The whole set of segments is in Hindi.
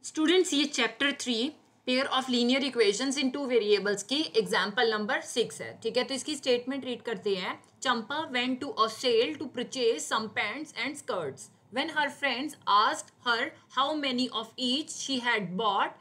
स्टूडेंट्स ये chapter 3 pair of linear equations in two variables की एग्जाम्पल नंबर 6 है। ठीक है, तो इसकी स्टेटमेंट रीड करते हैं। Champa went to a sale to purchase some pants and skirts when her friends asked her how many of each she had bought,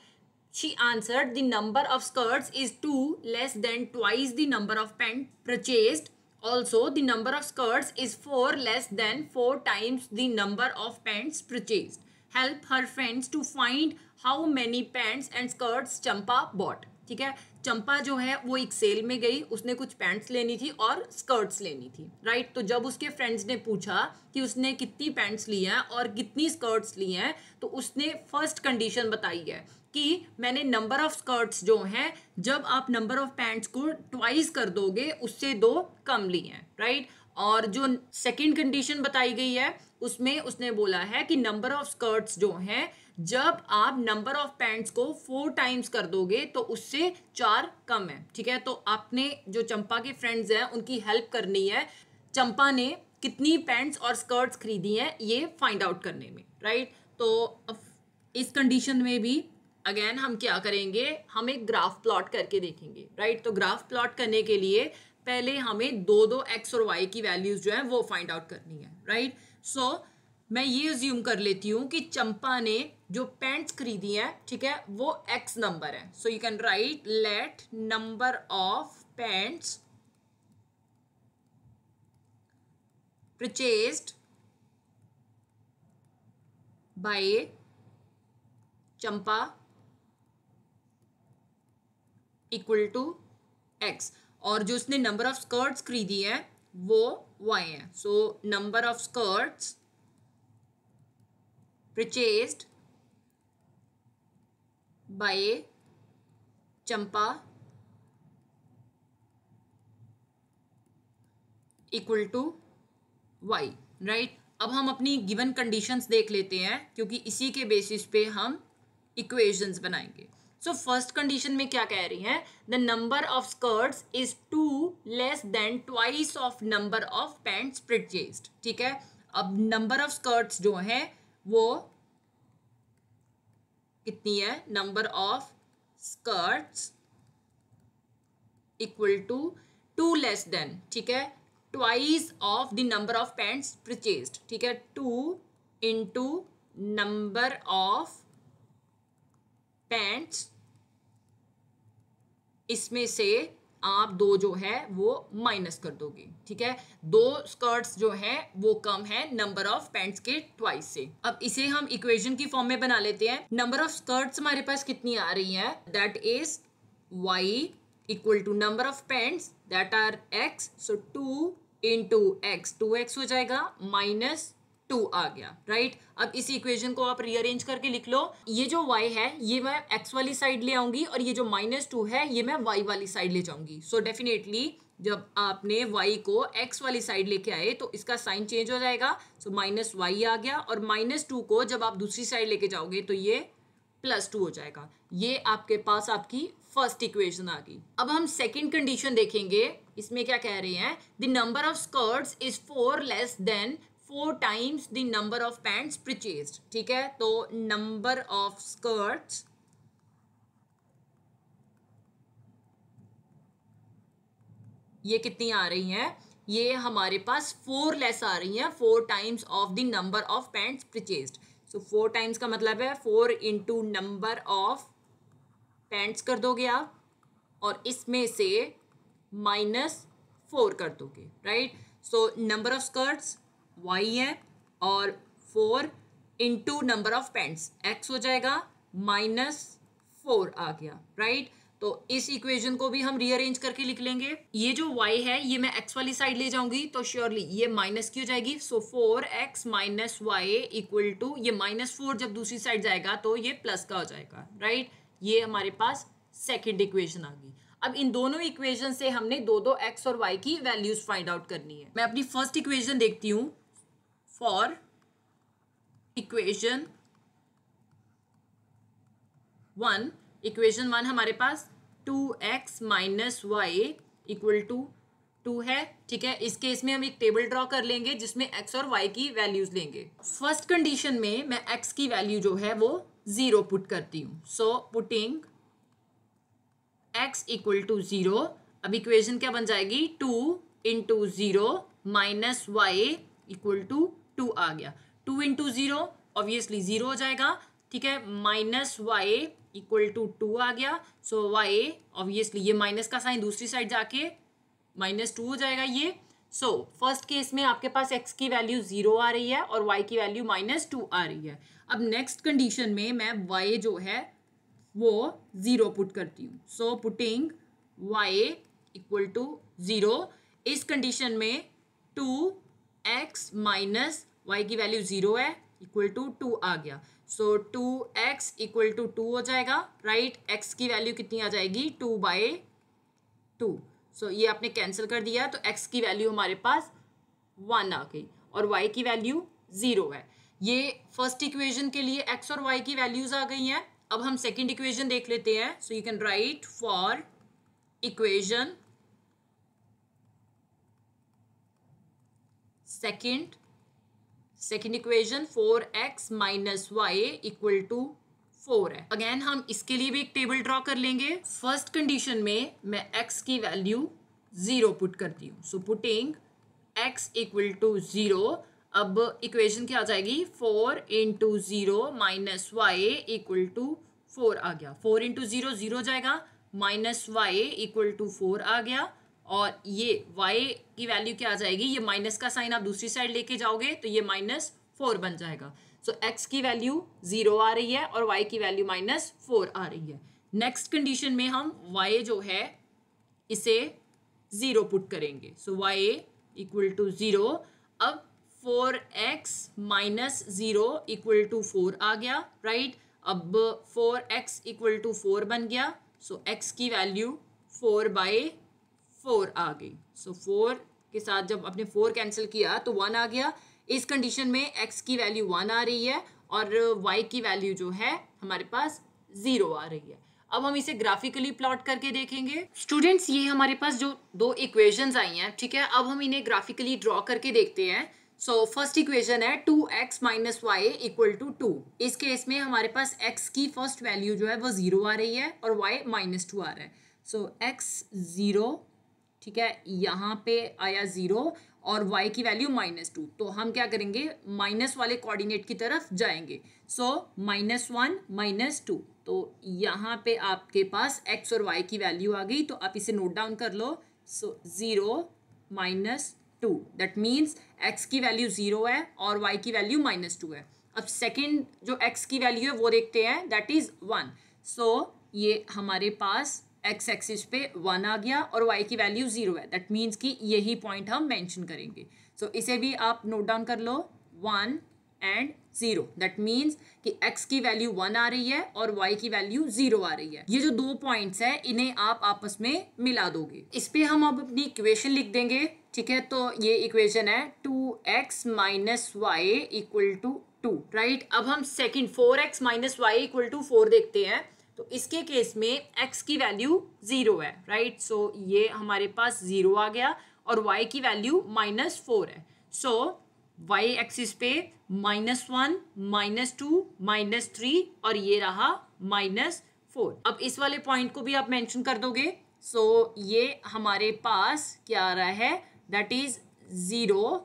she answered the number of skirts is 2 less than twice the number of pants purchased. Also, the number of skirts is 4 less than 4 times the number of pants purchased. Help her friends to find how many pants and skirts Champa bought. ठीक है, चंपा जो है वो एक सेल में गई, उसने कुछ पैंट्स लेनी थी और स्कर्ट्स लेनी थी, राइट। तो जब उसके फ्रेंड्स ने पूछा कि उसने कितनी पैंट्स ली हैं और कितनी स्कर्ट्स ली हैं, तो उसने फर्स्ट कंडीशन बताई है कि मैंने नंबर ऑफ स्कर्ट्स जो हैं, जब आप नंबर ऑफ पैंट्स को ट्वाइस कर दोगे उससे 2 कम ली हैं, राइट। और जो सेकंड कंडीशन बताई गई है उसमें उसने बोला है कि नंबर ऑफ स्कर्ट्स जो हैं, जब आप नंबर ऑफ पैंट्स को 4 टाइम्स कर दोगे तो उससे 4 कम है। ठीक है, तो आपने जो चंपा के फ्रेंड्स हैं उनकी हेल्प करनी है चंपा ने कितनी पैंट्स और स्कर्ट्स खरीदी हैं ये फाइंड आउट करने में, राइट। तो इस कंडीशन में भी अगेन हम क्या करेंगे, हम एक ग्राफ प्लॉट करके देखेंगे, राइट। तो ग्राफ प्लॉट करने के लिए पहले हमें दो एक्स और वाई की वैल्यूज जो है वो फाइंड आउट करनी है, राइट। सो मैं ये अज्यूम कर लेती हूँ कि चंपा ने जो पैंट्स खरीदी है, ठीक है, वो एक्स नंबर है। So you can write let number of pants purchased by Champa equal to x, और जो उसने नंबर ऑफ स्कर्ट्स खरीदी है वो वाई है। So number of skirts purchased by Champa equal to y, right. अब हम अपनी गिवन कंडीशंस देख लेते हैं क्योंकि इसी के बेसिस पे हम इक्वेशंस बनाएंगे। सो फर्स्ट कंडीशन में क्या कह रही हैं, the number of skirts is 2 less then twice of number of pants purchased. ठीक है, अब नंबर ऑफ स्कर्ट्स जो है वो कितनी है, number of skirts equal to 2 less than, ठीक है, twice of the number of pants purchased. ठीक है, 2 इंटू नंबर ऑफ पैंट्स, इसमें से आप 2 जो है वो माइनस कर दोगे। ठीक है, 2 स्कर्ट्स जो है वो कम है नंबर ऑफ पैंट्स के ट्वाइस से। अब इसे हम इक्वेशन की फॉर्म में बना लेते हैं। नंबर ऑफ स्कर्ट्स हमारे पास कितनी आ रही है, that is y equal to number of pants that are x, so 2 into x, 2x हो जाएगा, माइनस 2 आ गया, राइट। अब इस इक्वेशन को आप रीअरेंज करके लिख लो। ये जो y है ये मैं x वाली साइड ले आऊंगी और ये जो -2 है ये मैं y वाली साइड ले जाऊंगी। सो डेफिनेटली जब आपने y को x वाली साइड लेके आए तो इसका साइन चेंज हो जाएगा। सो -y आ गया, और -2 को जब आप दूसरी साइड लेके जाओगे तो ये +2 हो जाएगा। ये आपके पास आपकी फर्स्ट इक्वेशन आ गई। अब हम सेकंड कंडीशन देखेंगे। इसमें क्या कह रहे हैं, the number of skirts is 4 less than 4 times the number of pants purchased. ठीक है, तो नंबर ऑफ स्कर्ट्स ये कितनी आ रही हैं, ये हमारे पास 4 लेस आ रही हैं, 4 times of the number of pants purchased. So 4 times का मतलब है 4 इंटू नंबर ऑफ पैंट्स कर दोगे आप, और इसमें से -4 कर दोगे, right. So number of skirts y है और 4 into number of pants x हो जाएगा, -4 आ गया, राइट। तो इस इक्वेशन को भी हम रीअरेंज करके लिख लेंगे। ये जो y है ये मैं x वाली साइड ले जाऊंगी तो श्योरली ये माइनस की हो जाएगी। So 4x minus y equal to, ये -4 जब दूसरी साइड जाएगा तो ये प्लस का हो जाएगा, राइट। ये हमारे पास सेकेंड इक्वेशन आ गई। अब इन दोनों इक्वेशन से हमने दो एक्स और वाई की वैल्यूज फाइंड आउट करनी है। मैं अपनी फर्स्ट इक्वेशन देखती हूँ। फॉर इक्वेशन 1, इक्वेशन 1 हमारे पास 2x minus y equal to 2 है। ठीक है, इस केस में हम एक टेबल ड्रॉ कर लेंगे जिसमें x और y की वैल्यूज लेंगे। फर्स्ट कंडीशन में मैं x की वैल्यू जो है वो 0 पुट करती हूँ. So putting x equal to 0. अब इक्वेशन क्या बन जाएगी, 2 into 0 minus y equal to 2 आ गया. 2 इंटू 0 ऑब्वियसली 0 हो जाएगा, ठीक है. माइनस वाई इक्वल टू 2 आ गया. सो वाई ऑब्वियसली ये माइनस का साइन दूसरी साइड जाके -2 हो जाएगा ये. सो फर्स्ट केस में आपके पास x की वैल्यू 0 आ रही है और y की वैल्यू -2 आ रही है. अब नेक्स्ट कंडीशन में मैं y जो है वो 0 पुट करती हूँ. So putting y equal to 0. इस कंडीशन में 2x माइनस y की वैल्यू 0 है इक्वल टू 2 आ गया. सो 2x इक्वल टू 2 हो जाएगा, राइट. x की वैल्यू कितनी आ जाएगी, 2/2. सो ये आपने कैंसिल कर दिया तो x की वैल्यू हमारे पास 1 आ गई और y की वैल्यू 0 है. ये फर्स्ट इक्वेशन के लिए x और y की वैल्यूज आ गई हैं. अब हम सेकंड इक्वेशन देख लेते हैं. So you can write for equation second equation 4x minus y equal to 4 है. अगेन हम इसके लिए भी एक टेबल ड्रॉ कर लेंगे. फर्स्ट कंडीशन में मैं x की वैल्यू 0 पुट करती हूँ. So putting x equal to 0. अब इक्वेशन क्या आ जाएगी, 4 into 0 minus y equal to 4 आ गया. 4 इंटू 0 0 हो जाएगा, माइनस वाई इक्वल टू 4 आ गया. और ये y की वैल्यू क्या आ जाएगी, ये माइनस का साइन आप दूसरी साइड लेके जाओगे तो ये -4 बन जाएगा. सो x की वैल्यू 0 आ रही है और y की वैल्यू -4 आ रही है. नेक्स्ट कंडीशन में हम y जो है इसे 0 पुट करेंगे. सो y इक्वल टू 0. अब 4x माइनस 0 इक्वल टू 4 आ गया, राइट. अब 4x इक्वल टू 4 बन गया. सो x की वैल्यू 4/4 आ गई. सो 4 के साथ जब आपने 4 कैंसिल किया तो 1 आ गया. इस कंडीशन में x की वैल्यू 1 आ रही है और y की वैल्यू जो है हमारे पास 0 आ रही है. अब हम इसे ग्राफिकली प्लॉट करके देखेंगे. स्टूडेंट्स ये हमारे पास जो दो इक्वेशंस आई हैं, ठीक है, अब हम इन्हें ग्राफिकली ड्रॉ करके देखते हैं. सो फर्स्ट इक्वेशन है 2x minus y equal to 2. इस केस में हमारे पास x की फर्स्ट वैल्यू जो है वो 0 आ रही है और y -2 आ रहा है. सो x 0, ठीक है, यहाँ पे आया 0 और y की वैल्यू -2. तो हम क्या करेंगे, माइनस वाले कोऑर्डिनेट की तरफ जाएंगे. सो -1 -2. तो यहाँ पे आपके पास x और y की वैल्यू आ गई. तो आप इसे नोट डाउन कर लो. सो 0 -2 दैट मीन्स x की वैल्यू 0 है और y की वैल्यू -2 है. अब सेकेंड जो x की वैल्यू है वो देखते हैं, दैट इज 1. सो ये हमारे पास x एक्सिस पे 1 आ गया और y की वैल्यू 0 है. दैट मीन्स कि यही पॉइंट हम मेंशन करेंगे. सो इसे भी आप नोट डाउन कर लो, 1 एंड 0. दैट मीन्स कि x की वैल्यू 1 आ रही है और y की वैल्यू 0 आ रही है. ये जो दो पॉइंट्स है इन्हें आप आपस में मिला दोगे. इस पे हम अब अपनी इक्वेशन लिख देंगे, ठीक है. तो ये इक्वेशन है 2x minus y equal to 2, right. अब हम second 4x minus y equal to 4 देखते हैं. तो इसके केस में x की वैल्यू 0 है, राइट. सो ये हमारे पास 0 आ गया और y की वैल्यू -4 है. सो y एक्सिस पे -1 -2 -3 और ये रहा -4. अब इस वाले पॉइंट को भी आप मेंशन कर दोगे. सो ये हमारे पास क्या आ रहा है, दैट इज 0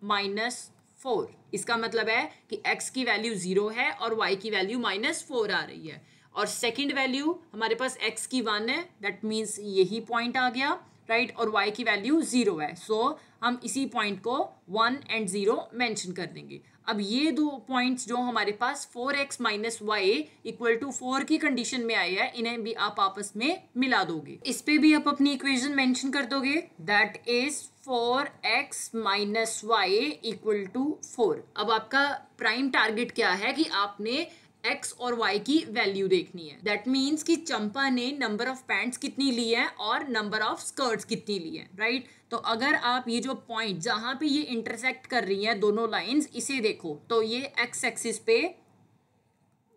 -4. इसका मतलब है कि x की वैल्यू 0 है और y की वैल्यू -4 आ रही है. और सेकंड वैल्यू हमारे पास x की 1 है, दैट मीन्स यही पॉइंट आ गया, राइट. और y की वैल्यू 0 है. सो हम इसी पॉइंट को 1 एंड 0 मेंशन कर देंगे. अब ये दो पॉइंट्स जो हमारे पास 4x minus y equal to 4 की कंडीशन में आए हैं, इन्हें भी आप आपस में मिला दोगे. इस पे भी आप अपनी इक्वेशन मेंशन कर दोगे, that is 4x minus y equal to 4. अब आपका प्राइम टारगेट क्या है कि आपने x और y की वैल्यू देखनी है. दैट मीन्स कि चंपा ने नंबर ऑफ पैंट्स कितनी ली है और नंबर ऑफ स्कर्ट्स कितनी ली है, राइट. तो अगर आप ये जो पॉइंट जहां पे ये इंटरसेक्ट कर रही हैं दोनों लाइंस, इसे देखो तो ये x एक्सिस पे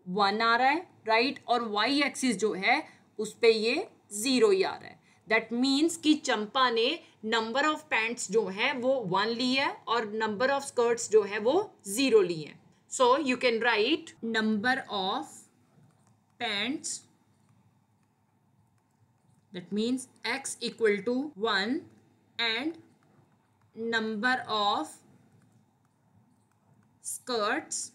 1 आ रहा है, राइट. और y एक्सिस जो है उस पे ये 0 ही आ रहा है. दैट मीन्स कि चंपा ने नंबर ऑफ पैंट्स जो है वो 1 ली है और नंबर ऑफ स्कर्ट्स जो है वो 0 ली है. So you can write number of pants, that means x equal to 1, and number of skirts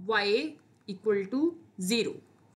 y equal to 0.